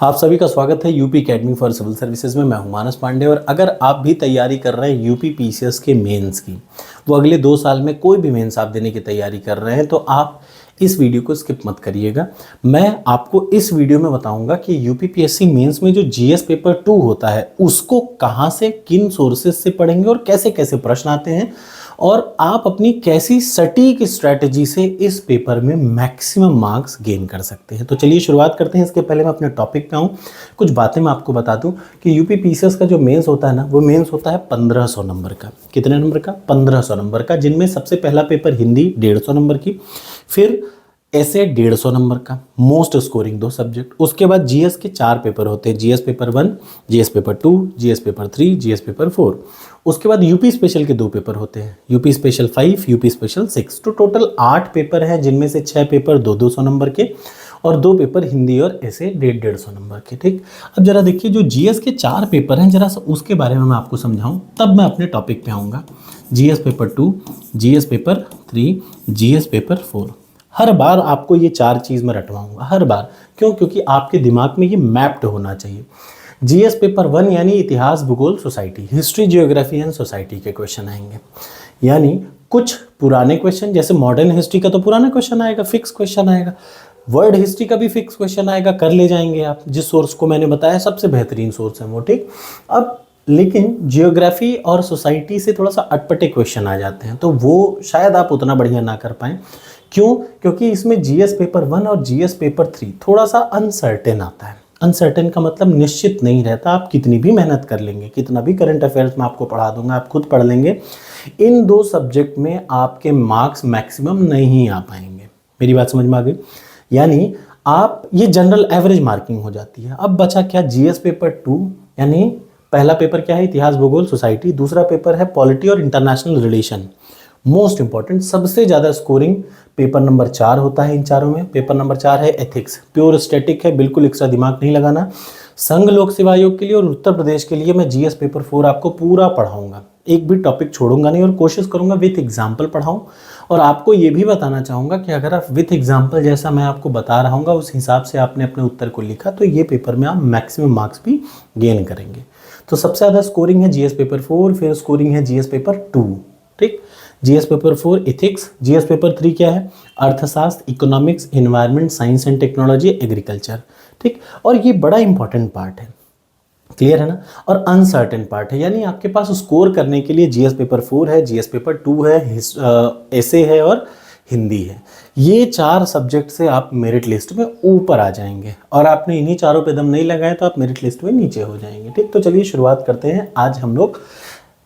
आप सभी का स्वागत है UP academy for civil services में। मैं हूं मानस पांडे। और अगर आप भी तैयारी कर रहे हैं यूपी पीसीएस के मेंस की, वो अगले 2 साल में कोई भी मेंस आप देने की तैयारी कर रहे हैं, तो आप इस वीडियो को स्किप मत करिएगा। मैं आपको इस वीडियो में बताऊंगा कि यूपीपीएससी मेंस में जो जीएस पेपर 2 होता है उसको कहां से, किन सोर्सेज से पढ़ेंगे और कैसे कैसे प्रश्न आते हैं, और आप अपनी कैसी सटीक स्ट्रैटेजी से इस पेपर में मैक्सिमम मार्क्स गेन कर सकते हैं। तो चलिए शुरुआत करते हैं। इसके पहले मैं अपने टॉपिक पे आऊँ, कुछ बातें मैं आपको बता दूं कि यूपी पीसीएस का जो मेंस होता है ना, वो मेंस होता है 1500 नंबर का। कितने नंबर का? 1500 नंबर का, जिनमें सबसे पहला पेपर हिंदी 150 नंबर की, फिर ऐसे 150 नंबर का, मोस्ट स्कोरिंग 2 सब्जेक्ट। उसके बाद जीएस के 4 पेपर होते हैं, GS paper 1, GS paper 2, GS paper 3, GS paper 4। उसके बाद यूपी स्पेशल के 2 पेपर होते हैं, यूपी स्पेशल 5, यूपी स्पेशल 6। तो टोटल 8 पेपर हैं, जिनमें से 6 पेपर 200 नंबर के और 2 पेपर हिंदी और ऐसे 150 नंबर के। ठीक, अब जरा देखिए जो जीएस के 4 पेपर हैं, जरा सा उसके बारे में मैं आपको समझाऊं, तब मैं अपने टॉपिक पे आऊँगा। GS paper 2, GS paper 3, GS paper 4। हर बार आपको ये 4 चीज़ मैं रटवाऊंगा, हर बार। क्यों? क्योंकि आपके दिमाग में ये मैप्ड होना चाहिए। जीएस पेपर 1 यानी इतिहास, भूगोल, society, history, geography and society के क्वेश्चन आएंगे। यानी कुछ पुराने क्वेश्चन, जैसे मॉडर्न हिस्ट्री का तो पुराना क्वेश्चन आएगा, फिक्स क्वेश्चन आएगा। वर्ल्ड हिस्ट्री का भी फिक्स क्वेश्चन आएगा, कर ले जाएंगे आप। जिस सोर्स को मैंने बताया सबसे बेहतरीन सोर्स है वो। ठीक, अब लेकिन जियोग्राफी और सोसाइटी से थोड़ा सा अटपटे क्वेश्चन आ जाते हैं, तो वो शायद आप उतना बढ़िया ना कर पाएँ। क्यों? क्योंकि इसमें जीएस पेपर 1 और जीएस पेपर 3 थोड़ा सा अनसर्टेन आता है। अनसर्टेन का मतलब निश्चित नहीं रहता। आप कितनी भी मेहनत कर लेंगे, कितना भी करंट अफेयर्स में आपको पढ़ा दूंगा, आप खुद पढ़ लेंगे, इन 2 सब्जेक्ट में आपके मार्क्स मैक्सिमम नहीं आ पाएंगे। मेरी बात समझ में आ गई? यानी आप ये जनरल एवरेज मार्किंग हो जाती है। अब बचा क्या? जीएस पेपर 2, यानी पहला पेपर क्या है? इतिहास, भूगोल, सोसाइटी। दूसरा पेपर है पॉलिटी और इंटरनेशनल रिलेशन। मोस्ट इंपॉर्टेंट, सबसे ज़्यादा स्कोरिंग पेपर नंबर 4 होता है इन चारों में। पेपर नंबर 4 है एथिक्स, प्योर स्टैटिक है, बिल्कुल एक्स्ट्रा दिमाग नहीं लगाना। संघ लोक सेवा आयोग के लिए और उत्तर प्रदेश के लिए मैं जीएस पेपर 4 आपको पूरा पढ़ाऊंगा, एक भी टॉपिक छोड़ूंगा नहीं, और कोशिश करूंगा विथ एग्जाम्पल पढ़ाऊं। और आपको ये भी बताना चाहूँगा कि अगर आप विथ एग्जाम्पल जैसा मैं आपको बता रहा हूँ उस हिसाब से आपने अपने उत्तर को लिखा, तो ये पेपर में आप मैक्सिमम मार्क्स भी गेन करेंगे। तो सबसे ज़्यादा स्कोरिंग है जीएस पेपर 4, फिर स्कोरिंग है जीएस पेपर 2। ठीक, GS paper 4 ethics, GS paper 3 क्या है? अर्थशास्त्र, economics, environment, science and technology, agriculture. ठीक, और ये बड़ा इंपॉर्टेंट पार्ट है, क्लियर है ना? और अनसर्टेन पार्ट है, यानी आपके पास स्कोर करने के लिए जीएस पेपर 4 है, जीएस पेपर 2 है, ऐसे है और हिंदी है। ये 4 सब्जेक्ट से आप मेरिट लिस्ट में ऊपर आ जाएंगे, और आपने इन्हीं चारों पे दम नहीं लगाए तो आप मेरिट लिस्ट में नीचे हो जाएंगे। ठीक, तो चलिए शुरुआत करते हैं। आज हम लोग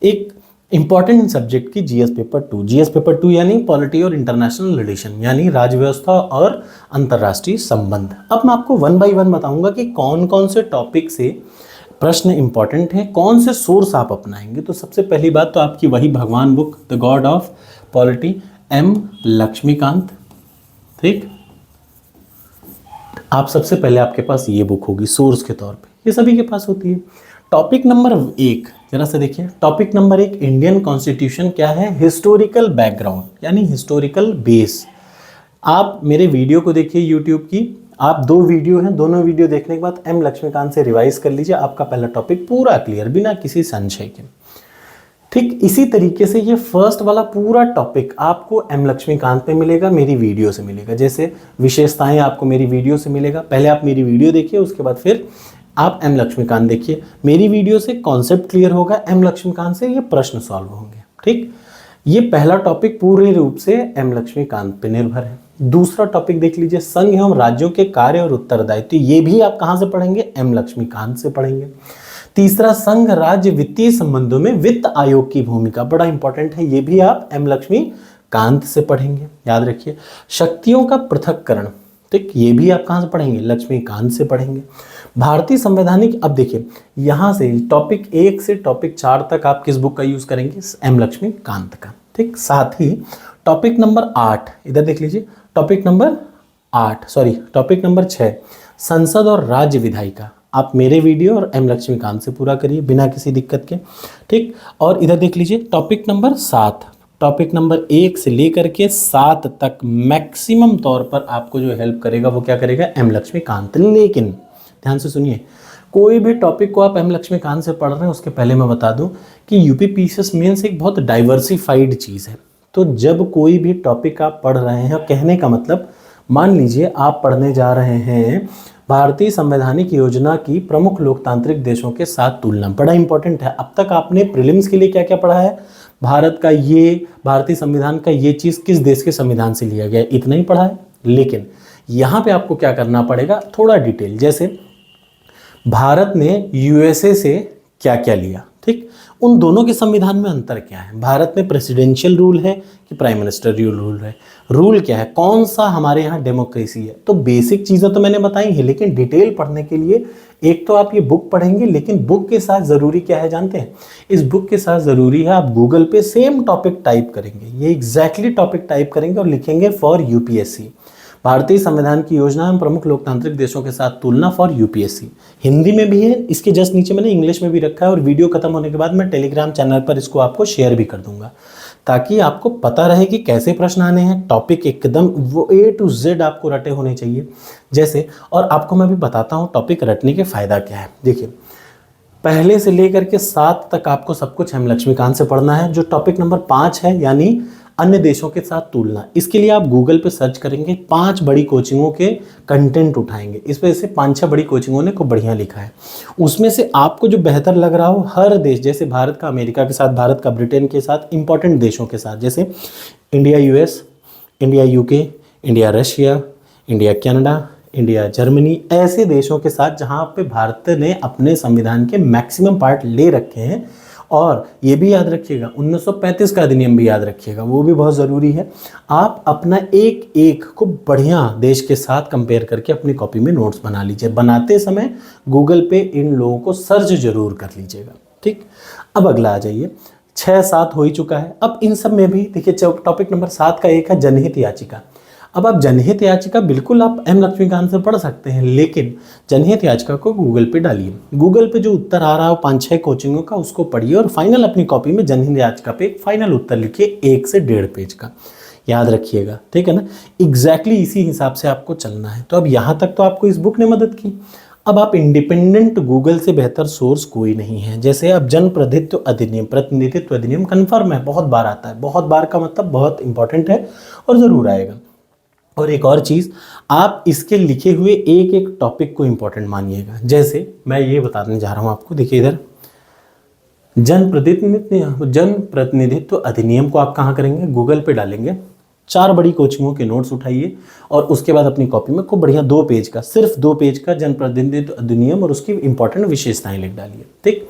एक इंपॉर्टेंट सब्जेक्ट की जीएस पेपर 2। जीएस पेपर 2 यानी पॉलिटी और इंटरनेशनल रिलेशन, यानी राज्य व्यवस्था और अंतर्राष्ट्रीय संबंध। अब मैं आपको 1 बाय 1 बताऊंगा कि कौन कौन से टॉपिक से प्रश्न इंपॉर्टेंट है, कौन से सोर्स आप अपनाएंगे। तो सबसे पहली बात तो आपकी वही भगवान book, the god of polity, M Laxmikanth. ठीक, आप सबसे पहले आपके पास ये बुक होगी सोर्स के तौर पे, ये सभी के पास होती है। टॉपिक नंबर 1 जरा से देखिए। टॉपिक नंबर 1, इंडियन कॉन्स्टिट्यूशन क्या है? हिस्टोरिकल बैकग्राउंड, यानी हिस्टोरिकल बेस। आप मेरे वीडियो को देखिए यूट्यूब की, आप 2 वीडियो हैं, दोनों वीडियो देखने के बाद एम लक्ष्मीकांत से रिवाइज कर लीजिए, आपका पहला टॉपिक पूरा क्लियर, बिना किसी संशय के। ठीक, इसी तरीके से ये फर्स्ट वाला पूरा टॉपिक आपको एम लक्ष्मीकांत पे मिलेगा, मेरी वीडियो से मिलेगा। जैसे विशेषताएं आपको मेरी वीडियो से मिलेगा, पहले आप मेरी वीडियो देखिए, उसके बाद फिर आप एम लक्ष्मीकांत देखिए। मेरी वीडियो से कॉन्सेप्ट क्लियर होगा, एम लक्ष्मीकांत से ये प्रश्न सॉल्व होंगे। ठीक, ये पहला टॉपिक पूरे रूप से एम लक्ष्मीकांत पे निर्भर है। दूसरा टॉपिक देख लीजिए, संघ एवं राज्यों के कार्य और उत्तरदायित्व। ये भी आप कहाँ से पढ़ेंगे? एम लक्ष्मीकांत से पढ़ेंगे। तीसरा, संघ राज्य वित्तीय संबंधों में वित्त आयोग की भूमिका, बड़ा इंपॉर्टेंट है, ये भी आप एम लक्ष्मीकांत से पढ़ेंगे, याद रखिए। शक्तियों का पृथक्करण, ठीक, ये भी आप कहाँ से पढ़ेंगे? लक्ष्मीकांत से पढ़ेंगे। भारतीय संवैधानिक, अब देखिए यहाँ से टॉपिक 1 से टॉपिक 4 तक आप किस बुक का यूज करेंगे? एम लक्ष्मीकांत का। ठीक, साथ ही टॉपिक नंबर 8 इधर देख लीजिए, टॉपिक नंबर 6 संसद और राज्य विधायिका, आप मेरे वीडियो और एम लक्ष्मीकांत से पूरा करिए बिना किसी दिक्कत के। ठीक, और इधर देख लीजिए टॉपिक नंबर 7, टॉपिक नंबर 1 से लेकर के 7 तक मैक्सिमम तौर पर आपको जो हेल्प करेगा वो क्या करेगा? एम लक्ष्मीकांत। लेकिन ध्यान से सुनिए, कोई भी टॉपिक को आप एम लक्ष्मीकांत से पढ़ रहे हैं उसके पहले मैं बता दूं कि यूपी पीसीएस मेंस एक बहुत डाइवर्सिफाइड चीज़ है। तो जब कोई भी टॉपिक आप पढ़ रहे हैं, कहने का मतलब मान लीजिए आप पढ़ने जा रहे हैं भारतीय संवैधानिक योजना की प्रमुख लोकतांत्रिक देशों के साथ तुलना, बड़ा इंपॉर्टेंट है। अब तक आपने प्रीलिम्स के लिए क्या क्या पढ़ा है, भारत का ये भारतीय संविधान का ये चीज़ किस देश के संविधान से लिया गया, इतना ही पढ़ा है। लेकिन यहाँ पे आपको क्या करना पड़ेगा, थोड़ा डिटेल, जैसे भारत ने यूएसए से क्या क्या लिया, ठीक, उन दोनों के संविधान में अंतर क्या है, भारत में प्रेसिडेंशियल रूल है कि प्राइम मिनिस्टर रूल है, रूल क्या है, कौन सा हमारे यहाँ डेमोक्रेसी है। तो बेसिक चीज़ें तो मैंने बताई हैं, लेकिन डिटेल पढ़ने के लिए एक तो आप ये बुक पढ़ेंगे, लेकिन बुक के साथ ज़रूरी क्या है जानते हैं, इस बुक के साथ ज़रूरी है आप गूगल पे सेम टॉपिक टाइप करेंगे, ये एग्जैक्टली टॉपिक टाइप करेंगे और लिखेंगे फॉर यूपीएससी, भारतीय संविधान की योजना एवं प्रमुख लोकतांत्रिक देशों के साथ तुलना फॉर यूपीएससी। हिंदी में भी है, इसके जस्ट नीचे मैंने इंग्लिश में भी रखा है, और वीडियो खत्म होने के बाद मैं टेलीग्राम चैनल पर इसको आपको शेयर भी कर दूंगा, ताकि आपको पता रहे कि कैसे प्रश्न आने हैं। टॉपिक एकदम वो A to Z आपको रटे होने चाहिए जैसे। और आपको मैं भी बताता हूँ टॉपिक रटने के फ़ायदा क्या है। देखिए, पहले से लेकर के 7 तक आपको सब कुछ एम लक्ष्मीकांत से पढ़ना है। जो टॉपिक नंबर 5 है, यानी अन्य देशों के साथ तुलना, इसके लिए आप गूगल पे सर्च करेंगे, 5 बड़ी कोचिंगों के कंटेंट उठाएंगे। इस वजह से 5-6 बड़ी कोचिंगों ने खूब बढ़िया लिखा है। उसमें से आपको जो बेहतर लग रहा हो, हर देश, जैसे भारत का अमेरिका के साथ, भारत का ब्रिटेन के साथ, इंपॉर्टेंट देशों के साथ, जैसे India US, India UK, India Russia, India Canada, India Germany, ऐसे देशों के साथ जहाँ पे भारत ने अपने संविधान के मैक्सिमम पार्ट ले रखे हैं। और ये भी याद रखिएगा 1935 का अधिनियम भी याद रखिएगा, वो भी बहुत ज़रूरी है। आप अपना एक एक खूब बढ़िया देश के साथ कंपेयर करके अपनी कॉपी में नोट्स बना लीजिए। बनाते समय गूगल पे इन लोगों को सर्च जरूर कर लीजिएगा, ठीक। अब अगला आ जाइए, 6-7 हो ही चुका है। अब इन सब में भी देखिए, टॉपिक नंबर 7 का एक है जनहित याचिका। अब आप जनहित याचिका बिल्कुल आप एम लक्ष्मीकांत से पढ़ सकते हैं, लेकिन जनहित याचिका को गूगल पे डालिए। गूगल पे जो उत्तर आ रहा हो 5-6 कोचिंगों का, उसको पढ़िए और फाइनल अपनी कॉपी में जनहित याचिका पे एक फाइनल उत्तर लिखिए, 1 से 1.5 पेज का, याद रखिएगा, ठीक है ना। एग्जैक्टली इसी हिसाब से आपको चलना है। तो अब यहाँ तक तो आपको इस बुक ने मदद की। अब आप इंडिपेंडेंट गूगल से बेहतर सोर्स कोई नहीं है। जैसे अब जन प्रतिनिधित्व अधिनियम कन्फर्म है, बहुत बार आता है, बहुत बार का मतलब बहुत इंपॉर्टेंट है और ज़रूर आएगा। और एक और चीज़, आप इसके लिखे हुए एक एक टॉपिक को इंपॉर्टेंट मानिएगा। जैसे मैं ये बताने जा रहा हूँ आपको, देखिए इधर जन प्रतिनिधित्व अधिनियम को आप कहाँ करेंगे, गूगल पे डालेंगे, 4 बड़ी कोचिंगों के नोट्स उठाइए और उसके बाद अपनी कॉपी में खूब बढ़िया 2 पेज का, सिर्फ 2 पेज का जन प्रतिनिधित्व अधिनियम और उसकी इंपॉर्टेंट विशेषताएं लिख डालिए, ठीक।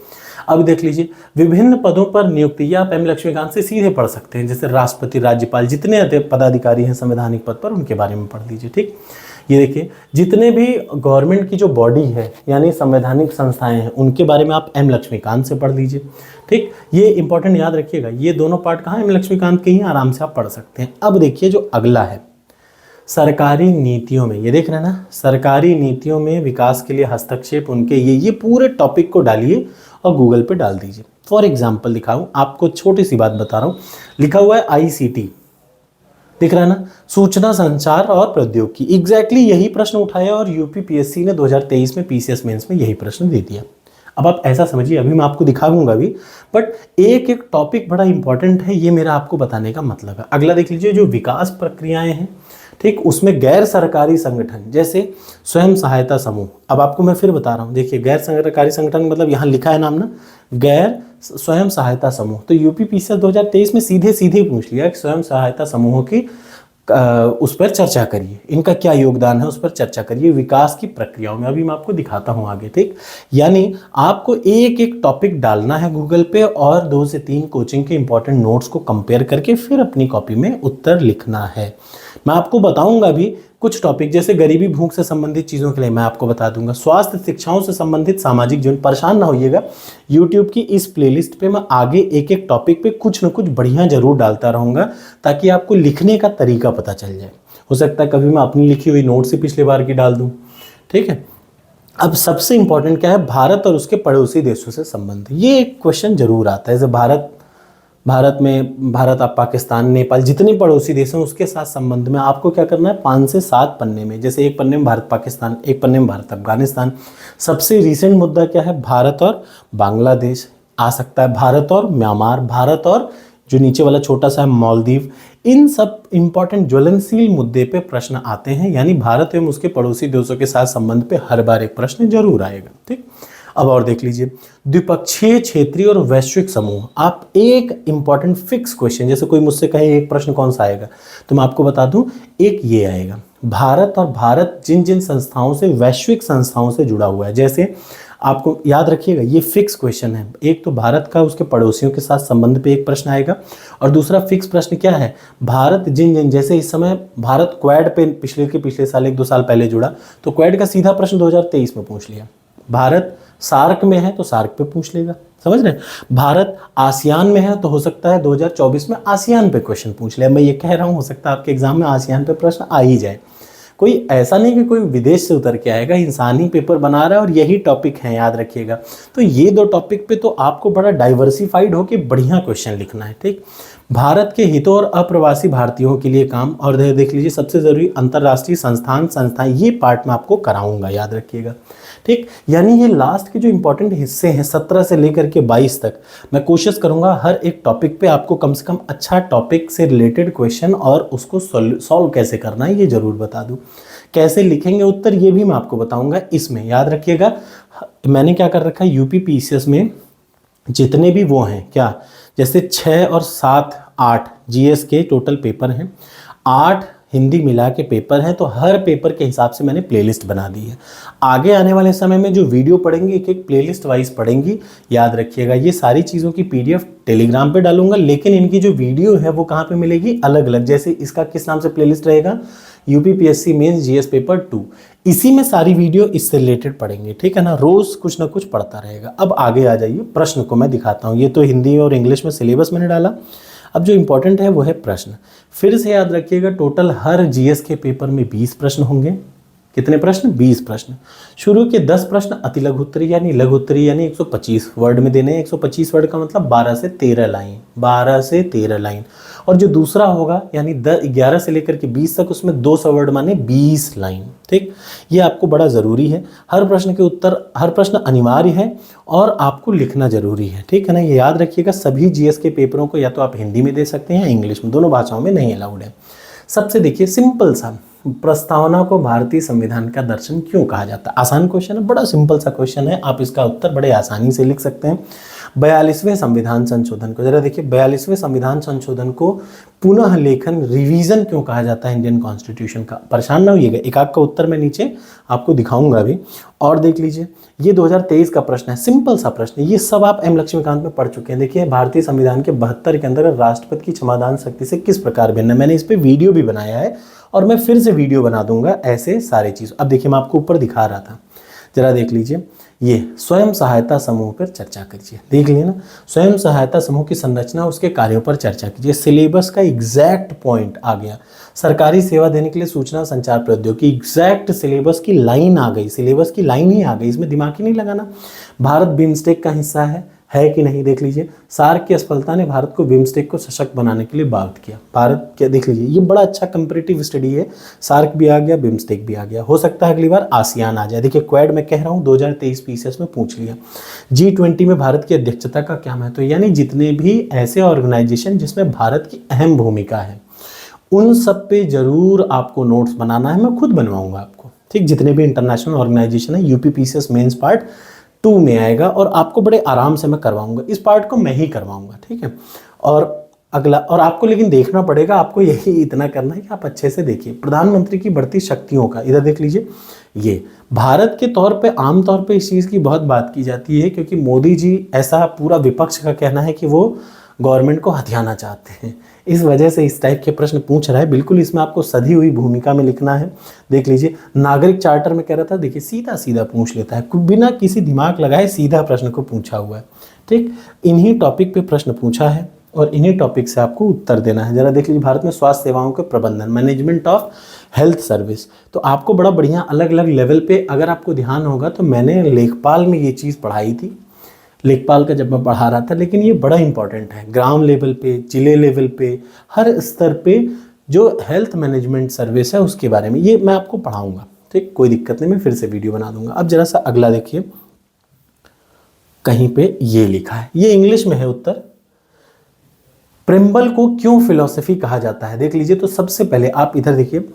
अब देख लीजिए, विभिन्न पदों पर नियुक्ति, या आप एम लक्ष्मीकांत से सीधे पढ़ सकते हैं। जैसे राष्ट्रपति, राज्यपाल, जितने पदाधिकारी हैं संवैधानिक पद पर, उनके बारे में पढ़ लीजिए, ठीक। ये देखिए, जितने भी गवर्नमेंट की जो बॉडी है यानी संवैधानिक संस्थाएं हैं, उनके बारे में आप एम लक्ष्मीकांत से पढ़ लीजिए, ठीक। ये इंपॉर्टेंट याद रखिएगा, ये दोनों पार्ट कहाँ एम लक्ष्मीकांत के ही, आराम से आप पढ़ सकते हैं। अब देखिए जो अगला है, सरकारी नीतियों में, ये देख रहे हैं ना, सरकारी नीतियों में विकास के लिए हस्तक्षेप उनके, ये पूरे टॉपिक को डालिए और गूगल पे डाल दीजिए। फॉर एग्जाम्पल दिखाऊं आपको, छोटी सी बात बता रहा हूँ, लिखा हुआ है आईसीटी, दिख रहा है ना, सूचना संचार और प्रौद्योगिकी। एग्जैक्टली यही प्रश्न उठाया और यूपी पीएससी ने 2023 में पीसीएस मेंस में यही प्रश्न दे दिया। अब आप ऐसा समझिए, अभी मैं आपको दिखाऊंगा भी, बट एक एक टॉपिक बड़ा इंपॉर्टेंट है, ये मेरा आपको बताने का मतलब है। अगला देख लीजिए, जो विकास प्रक्रियाएं हैं, ठीक, उसमें गैर सरकारी संगठन जैसे स्वयं सहायता समूह। अब आपको मैं फिर बता रहा हूँ, देखिए गैर सरकारी संगठन मतलब यहाँ लिखा है नाम ना, गैर स्वयं सहायता समूह। तो यूपी पीसीएस 2023 में सीधे सीधे पूछ लिया कि स्वयं सहायता समूहों की उस पर चर्चा करिए, इनका क्या योगदान है उस पर चर्चा करिए विकास की प्रक्रियाओं में। अभी मैं आपको दिखाता हूँ आगे, ठीक। यानी आपको एक एक टॉपिक डालना है गूगल पे और 2 से 3 कोचिंग के इंपॉर्टेंट नोट्स को कंपेयर करके फिर अपनी कॉपी में उत्तर लिखना है। मैं आपको बताऊंगा भी कुछ टॉपिक, जैसे गरीबी भूख से संबंधित चीज़ों के लिए मैं आपको बता दूंगा, स्वास्थ्य शिक्षाओं से संबंधित सामाजिक जीवन। परेशान ना होइएगा, यूट्यूब की इस प्लेलिस्ट पे मैं आगे एक एक टॉपिक पे कुछ न कुछ बढ़िया जरूर डालता रहूँगा, ताकि आपको लिखने का तरीका पता चल जाए। हो सकता है कभी मैं अपनी लिखी हुई नोट से पिछले बार की डाल दूँ, ठीक है। अब सबसे इंपॉर्टेंट क्या है, भारत और उसके पड़ोसी देशों से संबंध। ये एक क्वेश्चन जरूर आता है, जैसे भारत भारत में भारत, आप पाकिस्तान, नेपाल, जितने पड़ोसी देश हैं उसके साथ संबंध में आपको क्या करना है, 5 से 7 पन्ने में। जैसे एक पन्ने में भारत पाकिस्तान, एक पन्ने में भारत अफगानिस्तान। सबसे रिसेंट मुद्दा क्या है, भारत और बांग्लादेश आ सकता है, भारत और म्यांमार, भारत और जो नीचे वाला छोटा सा है मालदीव। इन सब इंपॉर्टेंट ज्वलनशील मुद्दे पे प्रश्न आते हैं, यानी भारत एवं उसके पड़ोसी देशों के साथ संबंध पे हर बार एक प्रश्न जरूर आएगा। ठीक, अब और देख लीजिए, द्विपक्षीय, क्षेत्रीय और वैश्विक समूह। आप एक इंपॉर्टेंट फिक्स क्वेश्चन, जैसे कोई मुझसे कहे एक प्रश्न कौन सा आएगा, तो मैं आपको बता दूं, एक ये आएगा, भारत और भारत जिन जिन संस्थाओं से, वैश्विक संस्थाओं से जुड़ा हुआ है। जैसे आपको याद रखिएगा, ये फिक्स क्वेश्चन है। एक तो भारत का उसके पड़ोसियों के साथ संबंध पे एक प्रश्न आएगा, और दूसरा फिक्स प्रश्न क्या है, भारत जिन जिन, जैसे इस समय भारत क्वाड पे पिछले साल 1-2 साल पहले जुड़ा, तो क्वाड का सीधा प्रश्न 2023 में पूछ लिया। भारत सार्क में है तो सार्क पे पूछ लेगा, समझ रहे हैं। भारत आसियान में है तो हो सकता है 2024 में आसियान पे क्वेश्चन पूछ ले। मैं ये कह रहा हूँ, हो सकता है आपके एग्जाम में आसियान पे प्रश्न आ ही जाए। कोई ऐसा नहीं कि कोई विदेश से उतर के आएगा, इंसान ही पेपर बना रहा है और यही टॉपिक है, याद रखिएगा। तो ये 2 टॉपिक पे तो आपको बड़ा डाइवर्सिफाइड होकर बढ़िया क्वेश्चन लिखना है। ठीक, भारत के हितों और अप्रवासी भारतीयों के लिए काम, और देख लीजिए सबसे जरूरी अंतर्राष्ट्रीय संस्थाएं, ये पार्ट में आपको कराऊंगा, याद रखिएगा। ठीक, यानी ये लास्ट के जो इंपॉर्टेंट हिस्से हैं 17 से लेकर के 22 तक, मैं कोशिश करूंगा हर एक टॉपिक पे आपको कम से कम अच्छा टॉपिक से रिलेटेड क्वेश्चन और उसको सॉल्व कैसे करना है ये जरूर बता दूं। कैसे लिखेंगे उत्तर ये भी मैं आपको बताऊंगा। इसमें याद रखिएगा, मैंने क्या कर रखा है, यूपी पीसीएस में जितने भी वो हैं क्या, जैसे 6 और 7, 8 जीएस के टोटल पेपर हैं, 8 हिंदी मिला के पेपर हैं, तो हर पेपर के हिसाब से मैंने प्लेलिस्ट बना दी है। आगे आने वाले समय में जो वीडियो पढ़ेंगे एक एक प्लेलिस्ट वाइज पढ़ेंगी, याद रखिएगा। ये सारी चीज़ों की पीडीएफ टेलीग्राम पे डालूंगा, लेकिन इनकी जो वीडियो है वो कहाँ पे मिलेगी, अलग अलग। जैसे इसका किस नाम से प्लेलिस्ट रहेगा, यूपीपीएससी मेंस जीएस पेपर 2, इसी में सारी वीडियो इससे रिलेटेड पढ़ेंगे, ठीक है ना। रोज कुछ ना कुछ पढ़ता रहेगा। अब आगे आ जाइए, प्रश्न को मैं दिखाता हूँ। ये तो हिंदी और इंग्लिश में सिलेबस मैंने डाला। अब जो इंपॉर्टेंट है वो है प्रश्न। फिर से याद रखिएगा, टोटल हर जीएस के पेपर में 20 प्रश्न होंगे। कितने प्रश्न, 20 प्रश्न। शुरू के 10 प्रश्न अति लघु उत्तरीय यानी लघु उत्तरीय यानी 125 वर्ड में देने हैं। 125 वर्ड का मतलब 12 से 13 लाइन, 12 से 13 लाइन। और जो दूसरा होगा यानी 11 से लेकर के 20 तक, उसमें 200 वर्ड माने 20 लाइन। ठीक, ये आपको बड़ा ज़रूरी है। हर प्रश्न के उत्तर, हर प्रश्न अनिवार्य है और आपको लिखना जरूरी है, ठीक है ना। ये याद रखिएगा, सभी जीएस के पेपरों को या तो आप हिंदी में दे सकते हैं या इंग्लिश में, दोनों भाषाओं में नहीं अलाउड है। सबसे देखिए सिंपल सा, प्रस्तावना को भारतीय संविधान का दर्शन क्यों कहा जाता है। आसान क्वेश्चन है, बड़ा सिंपल सा क्वेश्चन है, आप इसका उत्तर बड़े आसानी से लिख सकते हैं। 42वें संविधान संशोधन को जरा देखिए, 42वें संविधान संशोधन को पुनः लेखन, रिवीजन क्यों कहा जाता है इंडियन कॉन्स्टिट्यूशन का। परेशान ना होइएगा, एक आध का उत्तर मैं नीचे आपको दिखाऊंगा अभी। और देख लीजिए, ये 2023 का प्रश्न है, सिंपल सा प्रश्न है। ये सब आप एम लक्ष्मीकांत में पढ़ चुके हैं। देखिए, भारतीय संविधान के 72 के अंदर राष्ट्रपति की क्षमादान शक्ति से किस प्रकार भिन्न है। मैंने इस पर वीडियो भी बनाया है और मैं फिर से वीडियो बना दूंगा ऐसे सारे चीज़। अब देखिए, मैं आपको ऊपर दिखा रहा था, जरा देख लीजिए। ये स्वयं सहायता समूह पर चर्चा कीजिए, देख लिए ना। स्वयं सहायता समूह की संरचना, उसके कार्यों पर चर्चा कीजिए। सिलेबस का एग्जैक्ट पॉइंट आ गया। सरकारी सेवा देने के लिए सूचना संचार प्रौद्योगिकी, एग्जैक्ट सिलेबस की लाइन आ गई, सिलेबस की लाइन ही आ गई, इसमें दिमाग ही नहीं लगाना। भारत बिम्स्टेक का हिस्सा है कि नहीं, देख लीजिए। सार्क की असफलता ने भारत को बिम्स्टेक को सशक्त बनाने के लिए बात किया। भारत क्या, देख लीजिए, ये बड़ा अच्छा कंपैरेटिव स्टडी है। सार्क भी आ गया, बिम्स्टेक भी आ गया, हो सकता है अगली बार आसियान आ जाए। देखिए, क्वाड मैं कह रहा हूँ 2023 पीसीएस में पूछ लिया। G20 में भारत की अध्यक्षता का क्या महत्व है, यानी जितने भी ऐसे ऑर्गेनाइजेशन जिसमें भारत की अहम भूमिका है, उन सब पे जरूर आपको नोट्स बनाना है। मैं खुद बनवाऊंगा आपको, ठीक। जितने भी इंटरनेशनल ऑर्गेनाइजेशन है, यूपी पीसीएस मेंस पार्ट 2 में आएगा और आपको बड़े आराम से मैं करवाऊंगा। इस पार्ट को मैं ही करवाऊंगा, ठीक है। और अगला, और आपको लेकिन देखना पड़ेगा, आपको यही इतना करना है कि आप अच्छे से देखिए। प्रधानमंत्री की बढ़ती शक्तियों का, इधर देख लीजिए। ये भारत के तौर पे आमतौर पे इस चीज़ की बहुत बात की जाती है, क्योंकि मोदी जी, ऐसा पूरा विपक्ष का कहना है कि वो गवर्नमेंट को हथियाना चाहते हैं, इस वजह से इस टाइप के प्रश्न पूछ रहा है। बिल्कुल इसमें आपको सधी हुई भूमिका में लिखना है। देख लीजिए, नागरिक चार्टर में कह रहा था, देखिए सीधा सीधा पूछ लेता है, बिना किसी दिमाग लगाए सीधा प्रश्न को पूछा हुआ है, ठीक। इन्हीं टॉपिक पे प्रश्न पूछा है और इन्हीं टॉपिक से आपको उत्तर देना है। जरा देख लीजिए, भारत में स्वास्थ्य सेवाओं के प्रबंधन, मैनेजमेंट ऑफ हेल्थ सर्विस, तो आपको बड़ा बढ़िया अलग अलग लेवल पे, अगर आपको ध्यान होगा तो मैंने लेखपाल में ये चीज़ पढ़ाई थी। लेखपाल का जब मैं पढ़ा रहा था, लेकिन ये बड़ा इंपॉर्टेंट है ग्राम लेवल पे, जिले लेवल पे, हर स्तर पे जो हेल्थ मैनेजमेंट सर्विस है उसके बारे में ये मैं आपको पढ़ाऊंगा। ठीक, कोई दिक्कत नहीं, मैं फिर से वीडियो बना दूंगा। अब जरा सा अगला देखिए, कहीं पे ये लिखा है, ये इंग्लिश में है उत्तर, प्रिम्बल को क्यों फिलॉसफी कहा जाता है। देख लीजिए, तो सबसे पहले आप इधर देखिए,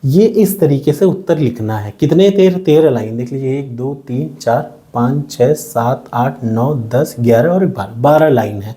ये इस तरीके से उत्तर लिखना है। कितने 13 लाइन देख लीजिए, 1 2 3 4 5 6 7 8 9 10 11 और 12 लाइन है।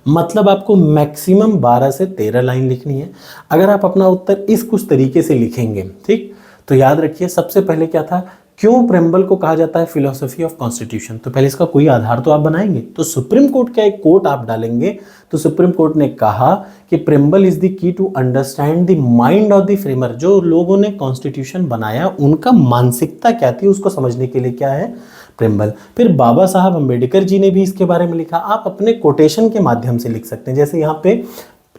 मतलब आपको मैक्सिमम 12 से 13 लाइन लिखनी है। अगर आप अपना उत्तर इस कुछ तरीके से लिखेंगे, ठीक, तो याद रखिए सबसे पहले क्या था, क्यों प्रेम्बल को कहा जाता है फिलोसफी ऑफ कॉन्स्टिट्यूशन, तो पहले इसका कोई आधार तो आप बनाएंगे। तो सुप्रीम कोर्ट का एक कोट आप डालेंगे, तो सुप्रीम कोर्ट ने कहा कि preamble is the key to understand the mind of the framer, जो लोगों ने कॉन्स्टिट्यूशन बनाया उनका मानसिकता क्या थी उसको समझने के लिए क्या है, प्रेम्बल। फिर बाबा साहब अम्बेडकर जी ने भी इसके बारे में लिखा। आप अपने कोटेशन के माध्यम से लिख सकते हैं, जैसे यहाँ पे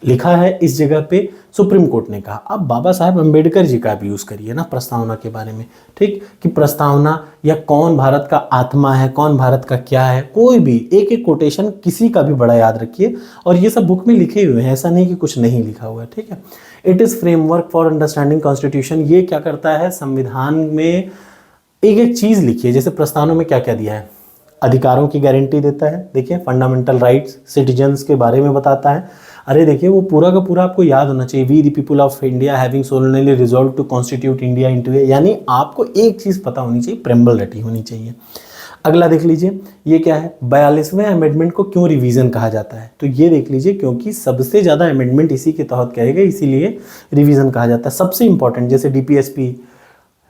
लिखा है इस जगह पे सुप्रीम कोर्ट ने कहा, अब बाबा साहब अम्बेडकर जी का भी यूज़ करिए ना प्रस्तावना के बारे में। ठीक, कि प्रस्तावना या कौन भारत का आत्मा है, कौन भारत का क्या है, कोई भी एक एक कोटेशन किसी का भी बड़ा याद रखिए। और ये सब बुक में लिखे हुए हैं, ऐसा नहीं कि कुछ नहीं लिखा हुआ है। ठीक है, it is framework for understanding constitution, ये क्या करता है, संविधान में एक एक चीज़ लिखिए। जैसे प्रस्तावना में क्या क्या दिया है, अधिकारों की गारंटी देता है, देखिए फंडामेंटल राइट्स, सिटीजन्स के बारे में बताता है। अरे देखिए वो पूरा का पूरा आपको याद होना चाहिए, we the people of India having solemnly resolved to constitute India into a, यानी आपको एक चीज़ पता होनी चाहिए, प्रेम्बल रटी होनी चाहिए। अगला देख लीजिए, ये क्या है, 42वें अमेंडमेंट को क्यों रिवीजन कहा जाता है, तो ये देख लीजिए क्योंकि सबसे ज़्यादा अमेंडमेंट इसी के तहत किए गए, इसीलिए रिवीजन कहा जाता है। सबसे इंपॉर्टेंट जैसे DPSP,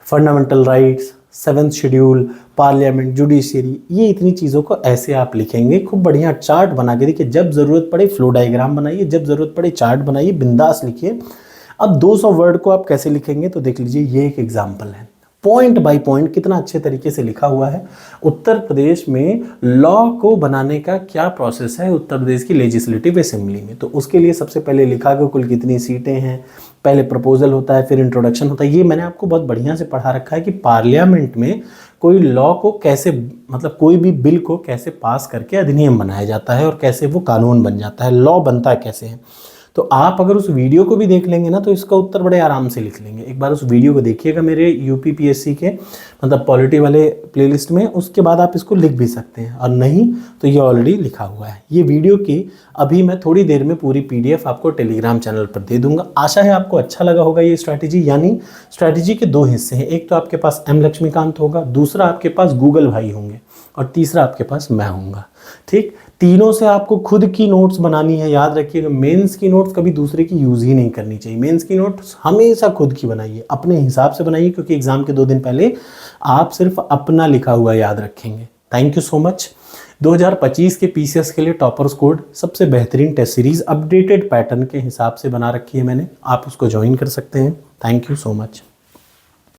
fundamental rights, 7th schedule, parliament, judiciary, ये इतनी चीज़ों को ऐसे आप लिखेंगे। खूब बढ़िया चार्ट बना के देखिए, जब ज़रूरत पड़े फ्लो डायग्राम बनाइए, जब ज़रूरत पड़े चार्ट बनाइए, बिंदास लिखिए। अब 200 वर्ड को आप कैसे लिखेंगे, तो देख लीजिए ये एक एग्जाम्पल है, पॉइंट बाय पॉइंट कितना अच्छे तरीके से लिखा हुआ है। उत्तर प्रदेश में लॉ को बनाने का क्या प्रोसेस है उत्तर प्रदेश की लेजिस्लेटिव असेंबली में, तो उसके लिए सबसे पहले लिखा कि कुल कितनी सीटें हैं, पहले प्रपोजल होता है, फिर इंट्रोडक्शन होता है। ये मैंने आपको बहुत बढ़िया से पढ़ा रखा है कि पार्लियामेंट में कोई लॉ को कैसे, मतलब कोई भी बिल को कैसे पास करके अधिनियम बनाया जाता है और कैसे वो कानून बन जाता है, लॉ बनता कैसे है। तो आप अगर उस वीडियो को भी देख लेंगे ना तो इसका उत्तर बड़े आराम से लिख लेंगे। एक बार उस वीडियो को देखिएगा मेरे यूपीपीएससी के मतलब पॉलिटी वाले प्लेलिस्ट में, उसके बाद आप इसको लिख भी सकते हैं, और नहीं तो ये ऑलरेडी लिखा हुआ है। ये वीडियो की अभी मैं थोड़ी देर में पूरी पीडीएफ आपको टेलीग्राम चैनल पर दे दूंगा। आशा है आपको अच्छा लगा होगा ये स्ट्रैटेजी। यानी स्ट्रैटेजी के 2 हिस्से हैं, एक तो आपके पास एम लक्ष्मीकांत होगा, दूसरा आपके पास गूगल भाई होंगे, और तीसरा आपके पास मैं होऊंगा। ठीक, तीनों से आपको खुद की नोट्स बनानी है। याद रखिएगा, मेंस की नोट्स कभी दूसरे की यूज़ ही नहीं करनी चाहिए। मेंस की नोट्स हमेशा खुद की बनाइए, अपने हिसाब से बनाइए, क्योंकि एग्जाम के 2 दिन पहले आप सिर्फ अपना लिखा हुआ याद रखेंगे। Thank you so much. 2025 के पीसीएस के लिए टॉपर्स कोड सबसे बेहतरीन टेस्ट सीरीज अपडेटेड पैटर्न के हिसाब से बना रखी है मैंने, आप उसको ज्वाइन कर सकते हैं। Thank you so much.